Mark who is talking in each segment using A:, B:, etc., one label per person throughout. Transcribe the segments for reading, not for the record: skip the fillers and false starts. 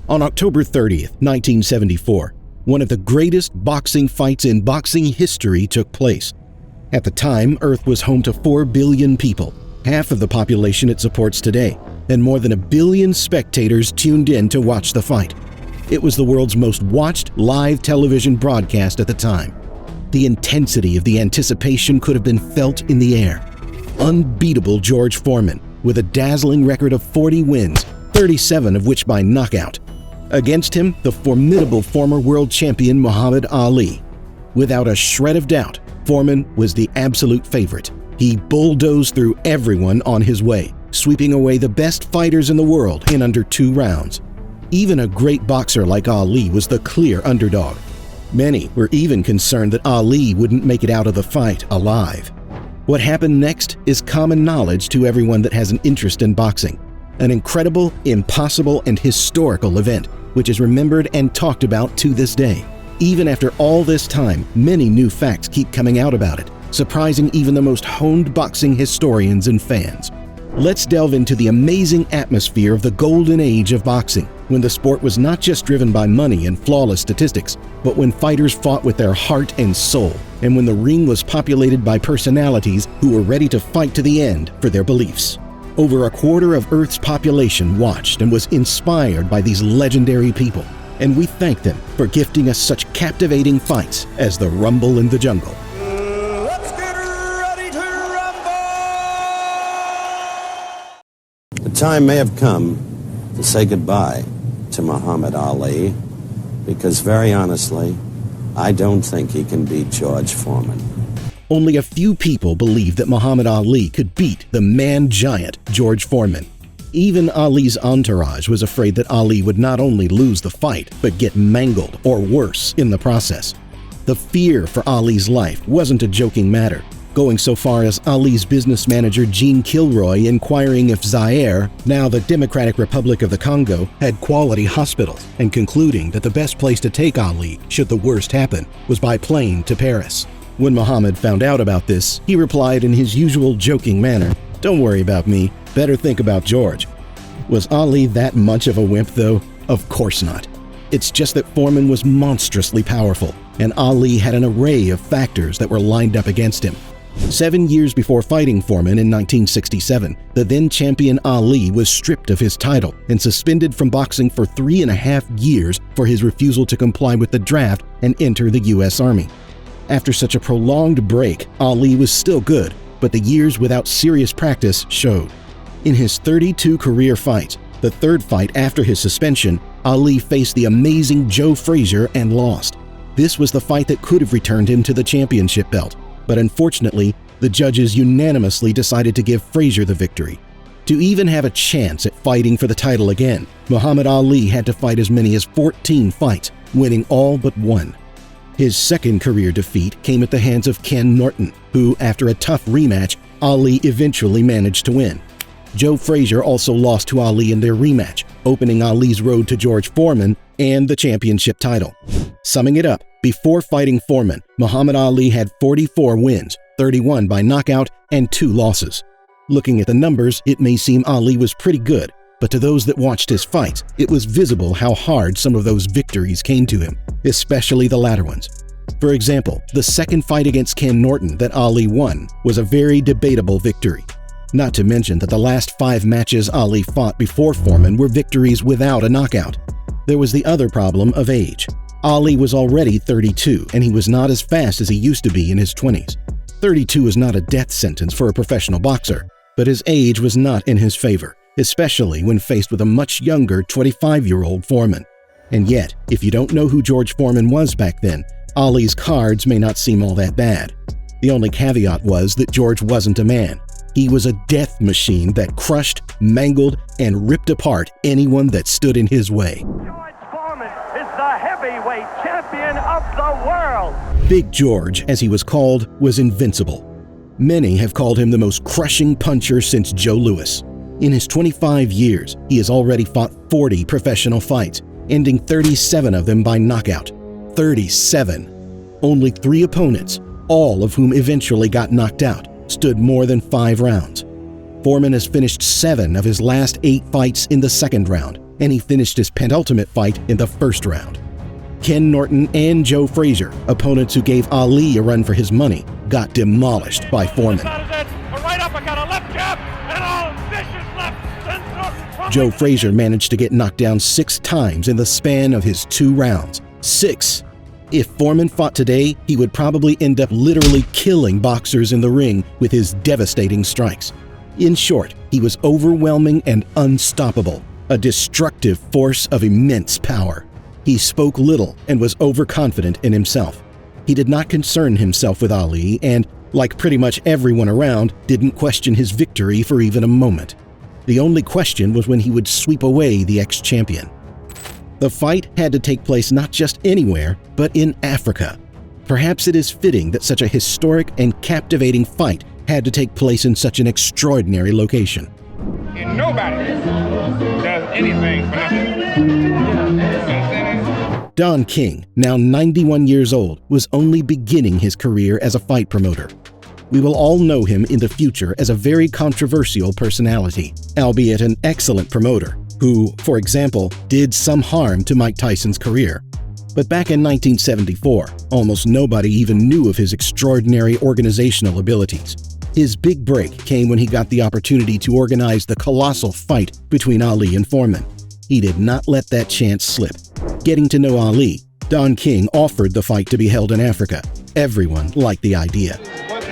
A: On October 30th, 1974, one of the greatest boxing fights in boxing history took place. At the time, Earth was home to 4 billion people, half of the population it supports today, and more than 1 billion spectators tuned in to watch the fight. It was the world's most watched live television broadcast at the time. The intensity of the anticipation could have been felt in the air. Unbeatable George Foreman, with a dazzling record of 40 wins, 37 of which by knockout. Against him, the formidable former world champion Muhammad Ali. Without a shred of doubt, Foreman was the absolute favorite. He bulldozed through everyone on his way, sweeping away the best fighters in the world in under 2 rounds. Even a great boxer like Ali was the clear underdog. Many were even concerned that Ali wouldn't make it out of the fight alive. What happened next is common knowledge to everyone that has an interest in boxing. An incredible, impossible, and historical event, which is remembered and talked about to this day. Even after all this time, many new facts keep coming out about it, surprising even the most honed boxing historians and fans. Let's delve into the amazing atmosphere of the golden age of boxing, when the sport was not just driven by money and flawless statistics, but when fighters fought with their heart and soul, and when the ring was populated by personalities who were ready to fight to the end for their beliefs. Over 1/4 of Earth's population watched and was inspired by these legendary people, and we thank them for gifting us such captivating fights as the Rumble in the Jungle.
B: Let's get ready to rumble!
C: The time may have come to say goodbye to Muhammad Ali, because very honestly, I don't think he can beat George Foreman.
A: Only a few people believed that Muhammad Ali could beat the man-giant George Foreman. Even Ali's entourage was afraid that Ali would not only lose the fight, but get mangled or worse in the process. The fear for Ali's life wasn't a joking matter, going so far as Ali's business manager Gene Kilroy inquiring if Zaire, now the Democratic Republic of the Congo, had quality hospitals, and concluding that the best place to take Ali, should the worst happen, was by plane to Paris. When Muhammad found out about this, he replied in his usual joking manner, "Don't worry about me, better think about George." Was Ali that much of a wimp though? Of course not. It's just that Foreman was monstrously powerful, and Ali had an array of factors that were lined up against him. 7 years before fighting Foreman in 1967, the then champion Ali was stripped of his title and suspended from boxing for 3.5 years for his refusal to comply with the draft and enter the U.S. Army. After such a prolonged break, Ali was still good, but the years without serious practice showed. In his 32 career fights, the third fight after his suspension, Ali faced the amazing Joe Frazier and lost. This was the fight that could have returned him to the championship belt, but unfortunately, the judges unanimously decided to give Frazier the victory. To even have a chance at fighting for the title again, Muhammad Ali had to fight as many as 14 fights, winning all but one. His second career defeat came at the hands of Ken Norton, who, after a tough rematch, Ali eventually managed to win. Joe Frazier also lost to Ali in their rematch, opening Ali's road to George Foreman and the championship title. Summing it up, before fighting Foreman, Muhammad Ali had 44 wins, 31 by knockout, and 2 losses. Looking at the numbers, it may seem Ali was pretty good, but to those that watched his fights, it was visible how hard some of those victories came to him, especially the latter ones. For example, the second fight against Ken Norton that Ali won was a very debatable victory. Not to mention that the last 5 matches Ali fought before Foreman were victories without a knockout. There was the other problem of age. Ali was already 32, and he was not as fast as he used to be in his 20s. 32 is not a death sentence for a professional boxer, but his age was not in his favor, especially when faced with a much younger 25-year-old Foreman. And yet, if you don't know who George Foreman was back then, Ali's cards may not seem all that bad. The only caveat was that George wasn't a man. He was a death machine that crushed, mangled, and ripped apart anyone that stood in his way.
D: George Foreman is the heavyweight champion of the world.
A: Big George, as he was called, was invincible. Many have called him the most crushing puncher since Joe Louis. In his 25 years, he has already fought 40 professional fights, ending 37 of them by knockout. 37. Only 3 opponents, all of whom eventually got knocked out, stood more than 5 rounds. Foreman has finished 7 of his last 8 fights in the second round, and he finished his penultimate fight in the first round. Ken Norton and Joe Frazier, opponents who gave Ali a run for his money, got demolished by Foreman. Joe Frazier managed to get knocked down 6 times in the span of his 2 rounds. 6! If Foreman fought today, he would probably end up literally killing boxers in the ring with his devastating strikes. In short, he was overwhelming and unstoppable, a destructive force of immense power. He spoke little and was overconfident in himself. He did not concern himself with Ali and, like pretty much everyone around, didn't question his victory for even a moment. The only question was when he would sweep away the ex-champion. The fight had to take place not just anywhere, but in Africa. Perhaps it is fitting that such a historic and captivating fight had to take place in such an extraordinary location.
E: And nobody does anything for nothing.
A: Don King, now 91 years old, was only beginning his career as a fight promoter. We will all know him in the future as a very controversial personality, albeit an excellent promoter, who, for example, did some harm to Mike Tyson's career. But back in 1974, almost nobody even knew of his extraordinary organizational abilities. His big break came when he got the opportunity to organize the colossal fight between Ali and Foreman. He did not let that chance slip. Getting to know Ali, Don King offered the fight to be held in Africa. Everyone liked the idea.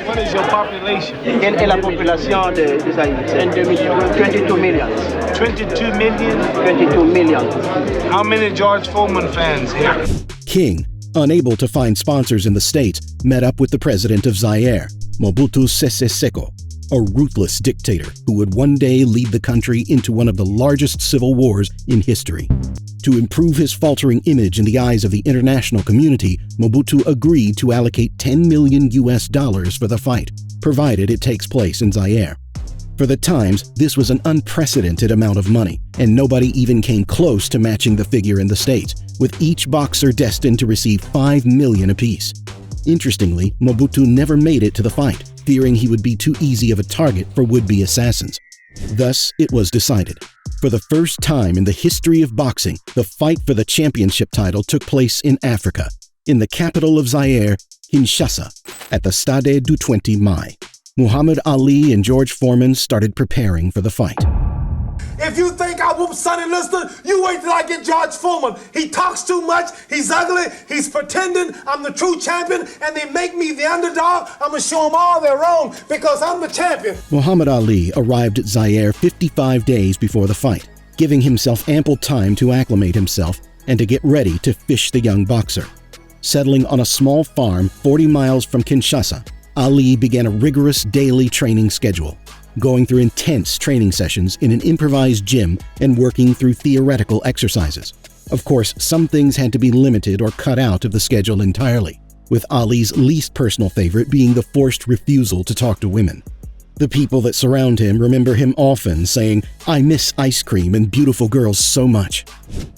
E: What is your population?
F: En la población de Zaire, 22 million.
E: 22 million?
F: 22 million.
E: How many George Foreman fans here?
A: King, unable to find sponsors in the States, met up with the president of Zaire, Mobutu Sese Seko, a ruthless dictator who would one day lead the country into one of the largest civil wars in history. To improve his faltering image in the eyes of the international community, Mobutu agreed to allocate $10 million for the fight, provided it takes place in Zaire. For the times, this was an unprecedented amount of money, and nobody even came close to matching the figure in the States, with each boxer destined to receive $5 million apiece. Interestingly, Mobutu never made it to the fight, fearing he would be too easy of a target for would-be assassins. Thus, it was decided. For the first time in the history of boxing, the fight for the championship title took place in Africa, in the capital of Zaire, Kinshasa, at the Stade du 20 Mai. Muhammad Ali and George Foreman started preparing for the fight.
B: If you think I whoop Sonny Liston, you wait till I get George Foreman. He talks too much, he's ugly, he's pretending I'm the true champion, and they make me the underdog. I'm gonna show them all they're wrong because I'm the champion.
A: Muhammad Ali arrived at Zaire 55 days before the fight, giving himself ample time to acclimate himself and to get ready to fish the young boxer. Settling on a small farm 40 miles from Kinshasa, Ali began a rigorous daily training schedule, going through intense training sessions in an improvised gym and working through theoretical exercises. Of course, some things had to be limited or cut out of the schedule entirely, with Ali's least personal favorite being the forced refusal to talk to women. The people that surround him remember him often saying, "I miss ice cream and beautiful girls so much."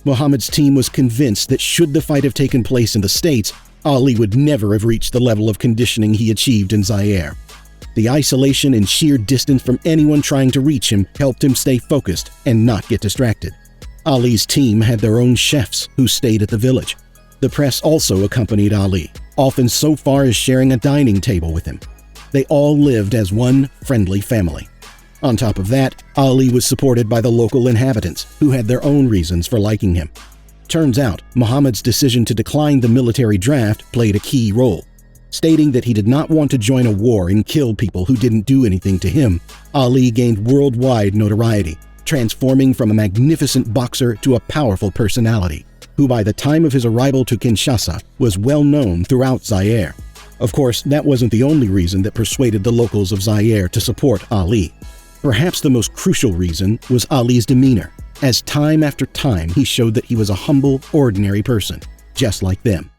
A: Muhammad's team was convinced that should the fight have taken place in the States, Ali would never have reached the level of conditioning he achieved in Zaire. The isolation and sheer distance from anyone trying to reach him helped him stay focused and not get distracted. Ali's team had their own chefs who stayed at the village. The press also accompanied Ali, often so far as sharing a dining table with him. They all lived as one friendly family. On top of that, Ali was supported by the local inhabitants, who had their own reasons for liking him. Turns out, Muhammad's decision to decline the military draft played a key role. Stating that he did not want to join a war and kill people who didn't do anything to him, Ali gained worldwide notoriety, transforming from a magnificent boxer to a powerful personality, who by the time of his arrival to Kinshasa was well known throughout Zaire. Of course, that wasn't the only reason that persuaded the locals of Zaire to support Ali. Perhaps the most crucial reason was Ali's demeanor, as time after time he showed that he was a humble, ordinary person, just like them.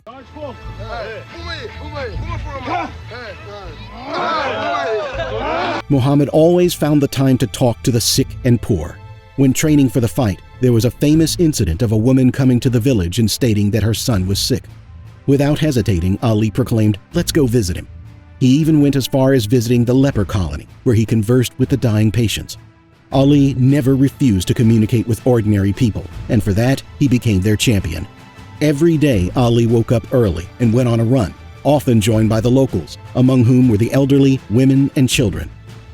A: Muhammad always found the time to talk to the sick and poor. When training for the fight, there was a famous incident of a woman coming to the village and stating that her son was sick. Without hesitating, Ali proclaimed, "Let's go visit him." He even went as far as visiting the leper colony, where he conversed with the dying patients. Ali never refused to communicate with ordinary people, and for that, he became their champion. Every day, Ali woke up early and went on a run, often joined by the locals, among whom were the elderly, women, and children.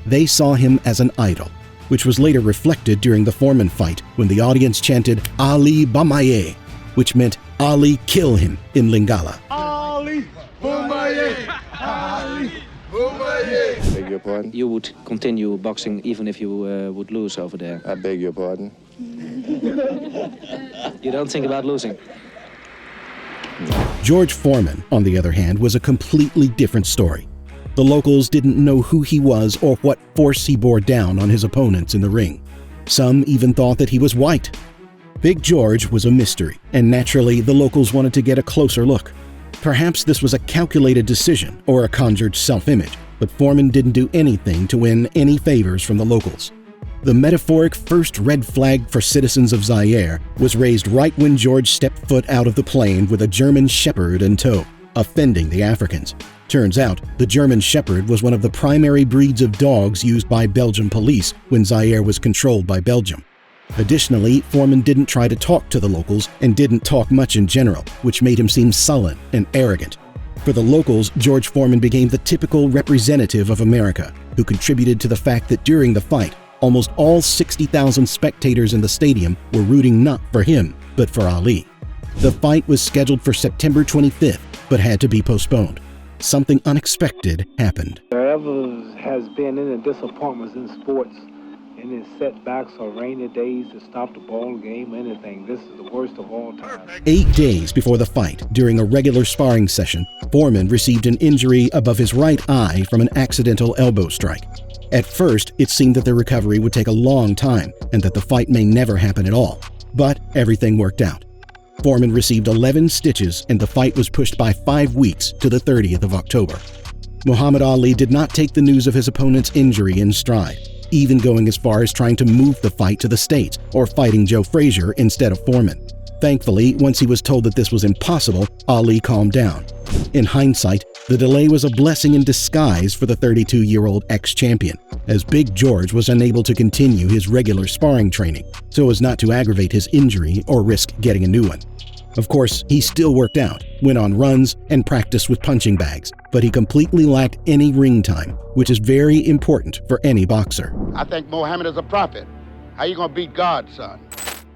A: They saw him as an idol, which was later reflected during the Foreman fight when the audience chanted Ali Bamaye, which meant Ali kill him in Lingala.
B: Ali Bomaye! Ali Bomaye!
G: Beg your pardon?
H: You would continue boxing even if you would lose over there.
G: I beg your pardon?
H: You don't think about losing?
A: George Foreman, on the other hand, was a completely different story. The locals didn't know who he was or what force he bore down on his opponents in the ring. Some even thought that he was white. Big George was a mystery, and naturally the locals wanted to get a closer look. Perhaps this was a calculated decision or a conjured self-image, but Foreman didn't do anything to win any favors from the locals. The metaphoric first red flag for citizens of Zaire was raised right when George stepped foot out of the plane with a German Shepherd in tow, offending the Africans. Turns out, the German Shepherd was one of the primary breeds of dogs used by Belgian police when Zaire was controlled by Belgium. Additionally, Foreman didn't try to talk to the locals and didn't talk much in general, which made him seem sullen and arrogant. For the locals, George Foreman became the typical representative of America, who contributed to the fact that during the fight, almost all 60,000 spectators in the stadium were rooting not for him, but for Ali. The fight was scheduled for September 25th, but had to be postponed. Something unexpected happened.
F: Wherever has been any disappointments in sports, any setbacks or rainy days that stop the ball game, anything, this is the worst of all time.
A: 8 days before the fight, during a regular sparring session, Foreman received an injury above his right eye from an accidental elbow strike. At first, it seemed that the recovery would take a long time and that the fight may never happen at all. But everything worked out. Foreman received 11 stitches and the fight was pushed by 5 weeks to the 30th of October. Muhammad Ali did not take the news of his opponent's injury in stride, even going as far as trying to move the fight to the States or fighting Joe Frazier instead of Foreman. Thankfully, once he was told that this was impossible, Ali calmed down. In hindsight, the delay was a blessing in disguise for the 32-year-old ex-champion, as Big George was unable to continue his regular sparring training, so as not to aggravate his injury or risk getting a new one. Of course, he still worked out, went on runs, and practiced with punching bags, but he completely lacked any ring time, which is very important for any boxer.
I: I think Mohammed is a prophet. How you gonna beat God, son?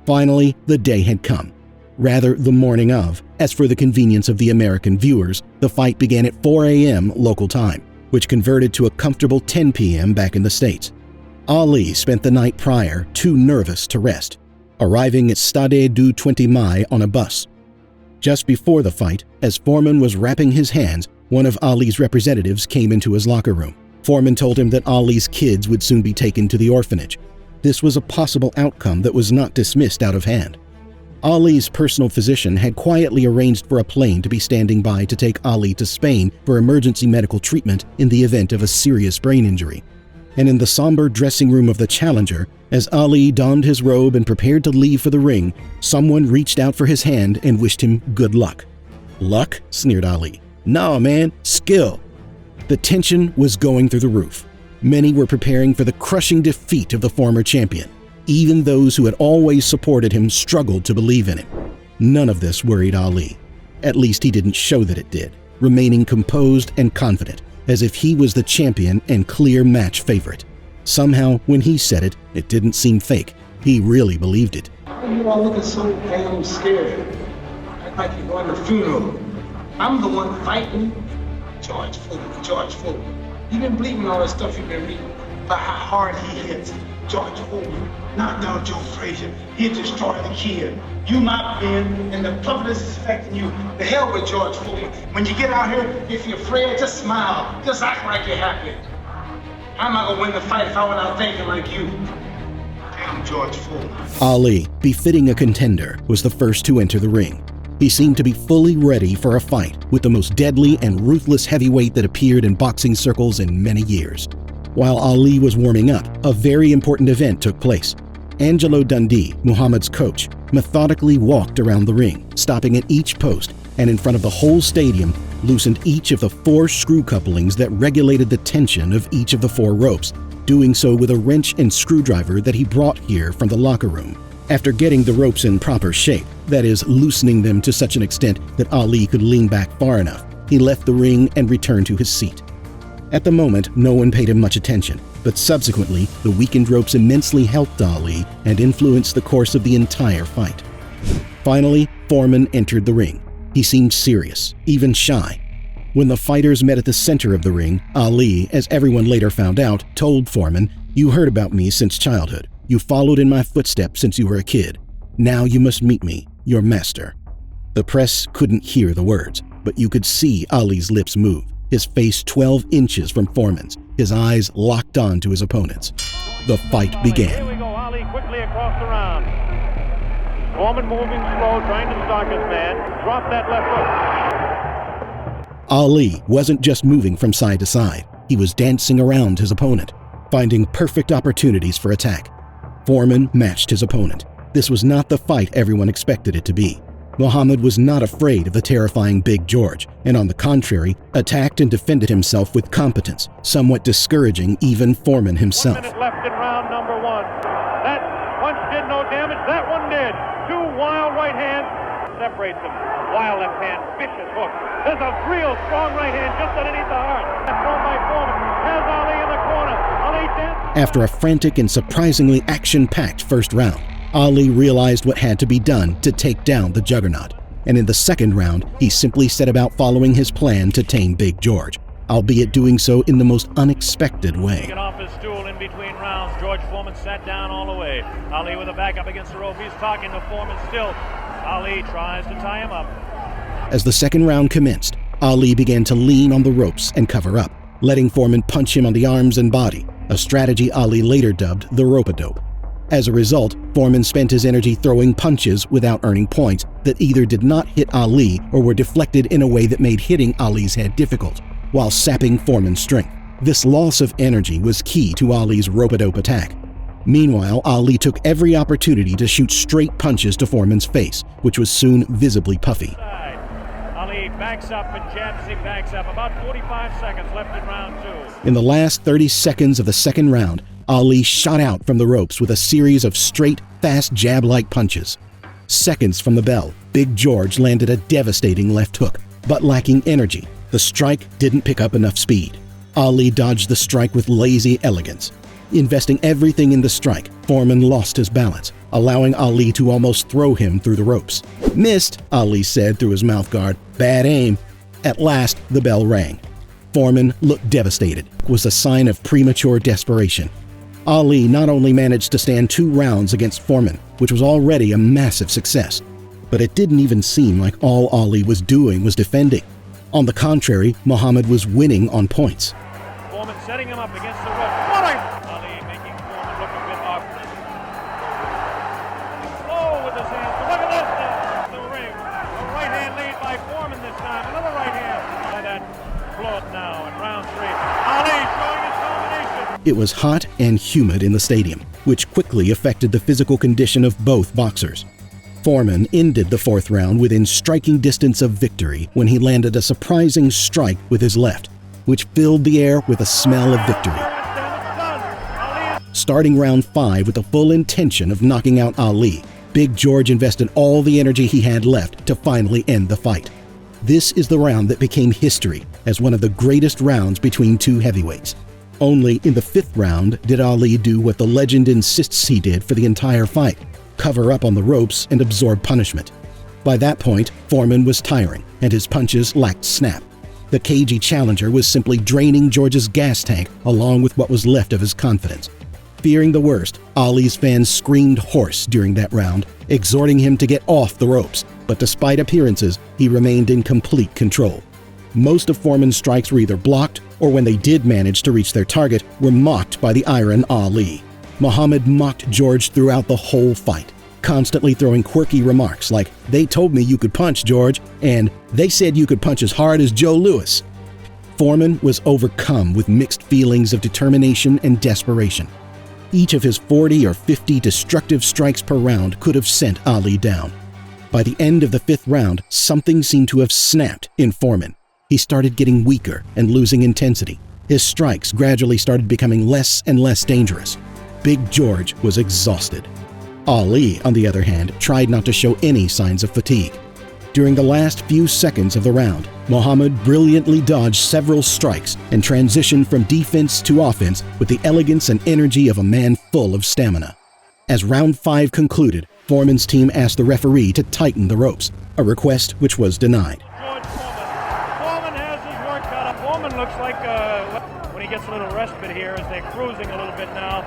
A: Finally, the day had come. Rather, the morning of. As for the convenience of the American viewers, the fight began at 4 a.m. local time, which converted to a comfortable 10 p.m. back in the States. Ali spent the night prior too nervous to rest, arriving at Stade du 20 Mai on a bus. Just before the fight, as Foreman was wrapping his hands, one of Ali's representatives came into his locker room. Foreman told him that Ali's kids would soon be taken to the orphanage. This was a possible outcome that was not dismissed out of hand. Ali's personal physician had quietly arranged for a plane to be standing by to take Ali to Spain for emergency medical treatment in the event of a serious brain injury. And in the somber dressing room of the Challenger, as Ali donned his robe and prepared to leave for the ring, someone reached out for his hand and wished him good luck. Luck? Sneered Ali. Nah, man, skill. The tension was going through the roof. Many were preparing for the crushing defeat of the former champion. Even those who had always supported him struggled to believe in him. None of this worried Ali. At least he didn't show that it did, remaining composed and confident, as if he was the champion and clear match favorite. Somehow, when he said it, it didn't seem fake. He really believed it.
B: You all looking so damn scared. Act like you're going to a funeral. I'm the one fighting George Foreman. You've been believing all that stuff you've been reading about how hard he hits. George Foreman knocked down Joe Frazier. He destroyed the kid. You might win, and the public is expecting you. The hell with George Foreman. When you get out here, if you're afraid, just smile. Just act like you're happy. I'm not gonna win the fight if I went out thinking like you. Damn George Foreman.
A: Ali, befitting a contender, was the first to enter the ring. He seemed to be fully ready for a fight with the most deadly and ruthless heavyweight that appeared in boxing circles in many years. While Ali was warming up, a very important event took place. Angelo Dundee, Muhammad's coach, methodically walked around the ring, stopping at each post, and in front of the whole stadium, loosened each of the 4 screw couplings that regulated the tension of each of the 4 ropes, doing so with a wrench and screwdriver that he brought here from the locker room. After getting the ropes in proper shape, that is, loosening them to such an extent that Ali could lean back far enough, he left the ring and returned to his seat. At the moment, no one paid him much attention, but subsequently, the weakened ropes immensely helped Ali and influenced the course of the entire fight. Finally, Foreman entered the ring. He seemed serious, even shy. When the fighters met at the center of the ring, Ali, as everyone later found out, told Foreman, "You heard about me since childhood. You followed in my footsteps since you were a kid. Now you must meet me, your master." The press couldn't hear the words, but you could see Ali's lips move, his face 12 inches from Foreman's, his eyes locked on to his opponent's. The fight began.
D: Here we go, Ali quickly across the round. Foreman moving slow, trying to stalk his man. Drop that left hook.
A: Ali wasn't just moving from side to side. He was dancing around his opponent, finding perfect opportunities for attack. Foreman matched his opponent. This was not the fight everyone expected it to be. Muhammad was not afraid of the terrifying Big George, and on the contrary, attacked and defended himself with competence, somewhat discouraging even Foreman himself.
D: 1 minute left in round number 1. That punch did no damage, that one did. 2 wild right hands separates them. Wild left hand, vicious hook. There's a real strong right hand just underneath the heart. Thrown by Foreman. Has Ali in the corner. Ali dances.
A: After a frantic and surprisingly action-packed first round, Ali realized what had to be done to take down the juggernaut. And in the second round, he simply set about following his plan to tame Big George, albeit doing so in the most unexpected way.
D: Taking off his stool in between rounds, George Foreman sat down all the way. Ali with a back up against the rope. He's talking to Foreman still. Ali tries to tie him up.
A: As the second round commenced, Ali began to lean on the ropes and cover up, letting Foreman punch him on the arms and body, a strategy Ali later dubbed the rope-a-dope. As a result, Foreman spent his energy throwing punches without earning points that either did not hit Ali or were deflected in a way that made hitting Ali's head difficult, while sapping Foreman's strength. This loss of energy was key to Ali's rope-a-dope attack. Meanwhile, Ali took every opportunity to shoot straight punches to Foreman's face, which was soon visibly puffy.
D: Ali backs up and jabs as he backs up. About 45 seconds left in round 2.
A: In the last 30 seconds of the second round, Ali shot out from the ropes with a series of straight, fast jab-like punches. Seconds from the bell, Big George landed a devastating left hook, but lacking energy. The strike didn't pick up enough speed. Ali dodged the strike with lazy elegance. Investing everything in the strike, Foreman lost his balance, allowing Ali to almost throw him through the ropes. "Missed," Ali said through his mouthguard. "Bad aim." At last, the bell rang. Foreman looked devastated. It was a sign of premature desperation. Ali not only managed to stand 2 rounds against Foreman, which was already a massive success, but it didn't even seem like all Ali was doing was defending. On the contrary, Muhammad was winning on points.
D: Foreman setting him up against the rope. Ali making Foreman look a bit awkward. Slow with his hands. Look at this now. The ring. A right hand lead by Foreman this time. Another right hand. By that blow up now in round 3. Ali showing his domination.
A: It was hot and humid in the stadium, which quickly affected the physical condition of both boxers. Foreman ended the 4th round within striking distance of victory when he landed a surprising strike with his left, which filled the air with a smell of victory. Starting round 5 with the full intention of knocking out Ali, Big George invested all the energy he had left to finally end the fight. This is the round that became history as one of the greatest rounds between 2 heavyweights. Only in the 5th round did Ali do what the legend insists he did for the entire fight: cover up on the ropes and absorb punishment. By that point, Foreman was tiring, and his punches lacked snap. The cagey challenger was simply draining George's gas tank along with what was left of his confidence. Fearing the worst, Ali's fans screamed hoarse during that round, exhorting him to get off the ropes, but despite appearances, he remained in complete control. Most of Foreman's strikes were either blocked, or when they did manage to reach their target, were mocked by the iron Ali. Muhammad mocked George throughout the whole fight, constantly throwing quirky remarks like, "They told me you could punch, George," and "They said you could punch as hard as Joe Louis." Foreman was overcome with mixed feelings of determination and desperation. Each of his 40 or 50 destructive strikes per round could have sent Ali down. By the end of the 5th round, something seemed to have snapped in Foreman. He started getting weaker and losing intensity. His strikes gradually started becoming less and less dangerous. Big George was exhausted. Ali, on the other hand, tried not to show any signs of fatigue. During the last few seconds of the round, Muhammad brilliantly dodged several strikes and transitioned from defense to offense with the elegance and energy of a man full of stamina. As round 5 concluded, Foreman's team asked the referee to tighten the ropes, a request which was denied.
D: George Foreman. Foreman has his work cut out. Foreman looks like when he gets a little respite here as they're cruising a little bit now.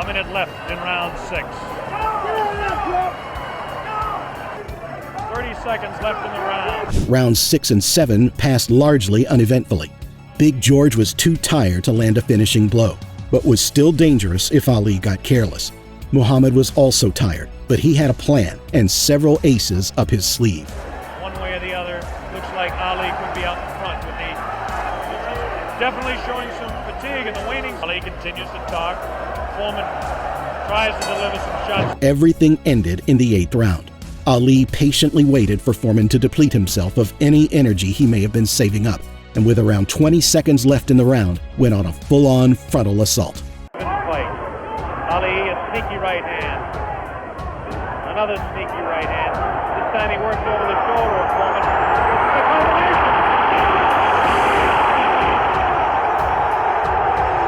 D: A minute left in round 6. 30 seconds left in the round.
A: Rounds 6 and 7 passed largely uneventfully. Big George was too tired to land a finishing blow, but was still dangerous if Ali got careless. Muhammad was also tired, but he had a plan and several aces up his sleeve.
D: One way or the other, looks like Ali could be out in front with the definitely showing some fatigue in the waning. Ali continues to talk. Foreman tries to deliver some shots.
A: Everything ended in the 8th round. Ali patiently waited for Foreman to deplete himself of any energy he may have been saving up, and with around 20 seconds left in the round, went on a full-on frontal assault.
D: Ali, a sneaky right hand. Another sneaky right hand. This time he works over the shoulder of Foreman.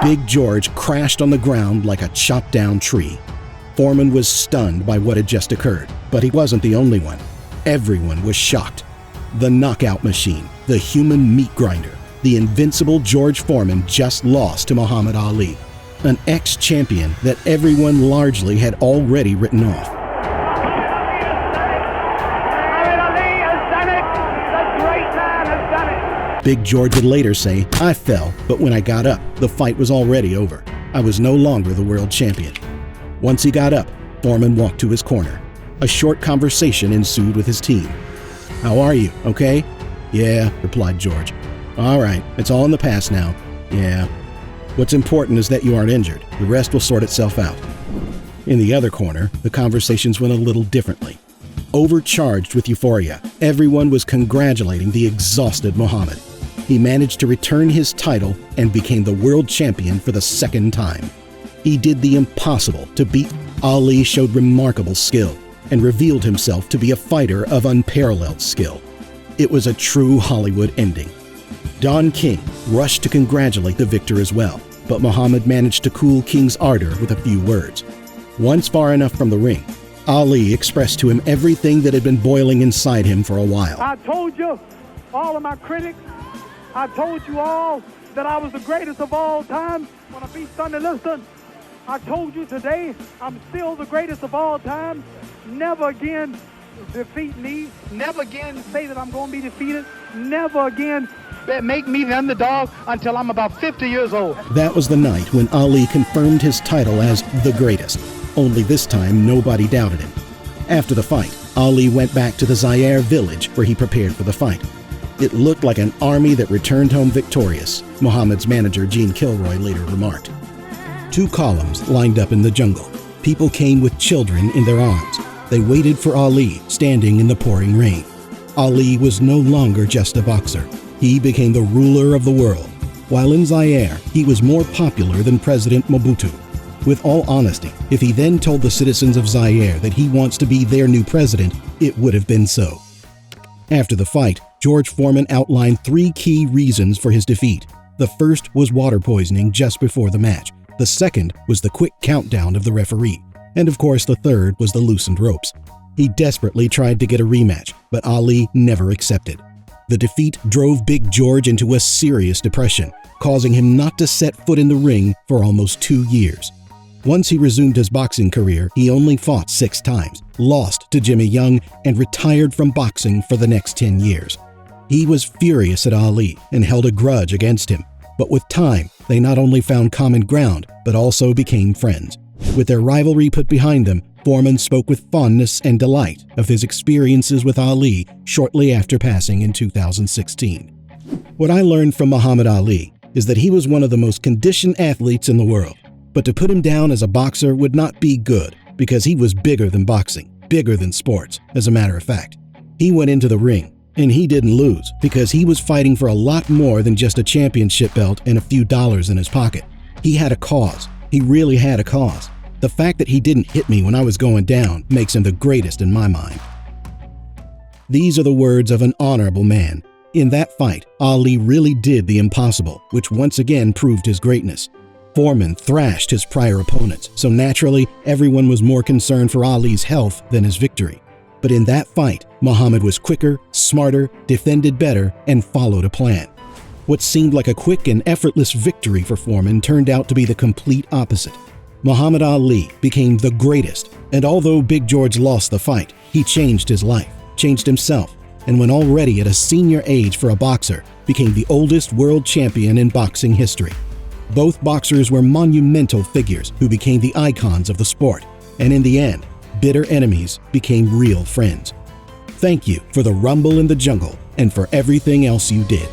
A: Big George crashed on the ground like a chopped-down tree. Foreman was stunned by what had just occurred, but he wasn't the only one. Everyone was shocked. The knockout machine, the human meat grinder, the invincible George Foreman just lost to Muhammad Ali, an ex-champion that everyone largely had already written off. Big George would later say, "I fell, but when I got up, the fight was already over. I was no longer the world champion." Once he got up, Foreman walked to his corner. A short conversation ensued with his team. "How are you? Okay?" "Yeah," replied George. "All right, it's all in the past now." "Yeah." "What's important is that you aren't injured. The rest will sort itself out." In the other corner, the conversations went a little differently. Overcharged with euphoria, everyone was congratulating the exhausted Muhammad. He managed to return his title and became the world champion for the 2nd time. He did the impossible to beat. Ali showed remarkable skill and revealed himself to be a fighter of unparalleled skill. It was a true Hollywood ending. Don King rushed to congratulate the victor as well, but Muhammad managed to cool King's ardor with a few words. Once far enough from the ring, Ali expressed to him everything that had been boiling inside him for a while.
F: I told you, all of my critics, I told you all that I was the greatest of all time when I beat Sonny Liston. I told you today I'm still the greatest of all time. Never again defeat me. Never again say that I'm going to be defeated. Never again make me the underdog until I'm about 50 years old.
A: That was the night when Ali confirmed his title as the greatest. Only this time, nobody doubted him. After the fight, Ali went back to the Zaire village where he prepared for the fight. It looked like an army that returned home victorious, Muhammad's manager Gene Kilroy later remarked. 2 columns lined up in the jungle. People came with children in their arms. They waited for Ali, standing in the pouring rain. Ali was no longer just a boxer. He became the ruler of the world. While in Zaire, he was more popular than President Mobutu. With all honesty, if he then told the citizens of Zaire that he wants to be their new president, it would have been so. After the fight, George Foreman outlined 3 key reasons for his defeat. The first was water poisoning just before the match. The second was the quick countdown of the referee. And of course, the third was the loosened ropes. He desperately tried to get a rematch, but Ali never accepted. The defeat drove Big George into a serious depression, causing him not to set foot in the ring for almost 2 years. Once he resumed his boxing career, he only fought 6 times, lost to Jimmy Young, and retired from boxing for the next 10 years. He was furious at Ali and held a grudge against him, but with time, they not only found common ground, but also became friends. With their rivalry put behind them, Foreman spoke with fondness and delight of his experiences with Ali shortly after passing in 2016. What I learned from Muhammad Ali is that he was one of the most conditioned athletes in the world. But to put him down as a boxer would not be good, because he was bigger than boxing, bigger than sports, as a matter of fact. He went into the ring And he didn't lose because he was fighting for a lot more than just a championship belt and a few dollars in his pocket. He had a cause. He really had a cause. The fact that he didn't hit me when I was going down makes him the greatest in my mind. These are the words of an honorable man. In that fight, Ali really did the impossible, which once again proved his greatness. Foreman thrashed his prior opponents, so naturally, everyone was more concerned for Ali's health than his victory. But in that fight, Muhammad was quicker, smarter, defended better, and followed a plan. What seemed like a quick and effortless victory for Foreman turned out to be the complete opposite. Muhammad Ali became the greatest, and although Big George lost the fight, he changed his life, changed himself, and when already at a senior age for a boxer, became the oldest world champion in boxing history. Both boxers were monumental figures who became the icons of the sport, and in the end, bitter enemies became real friends. Thank you for the Rumble in the Jungle and for everything else you did.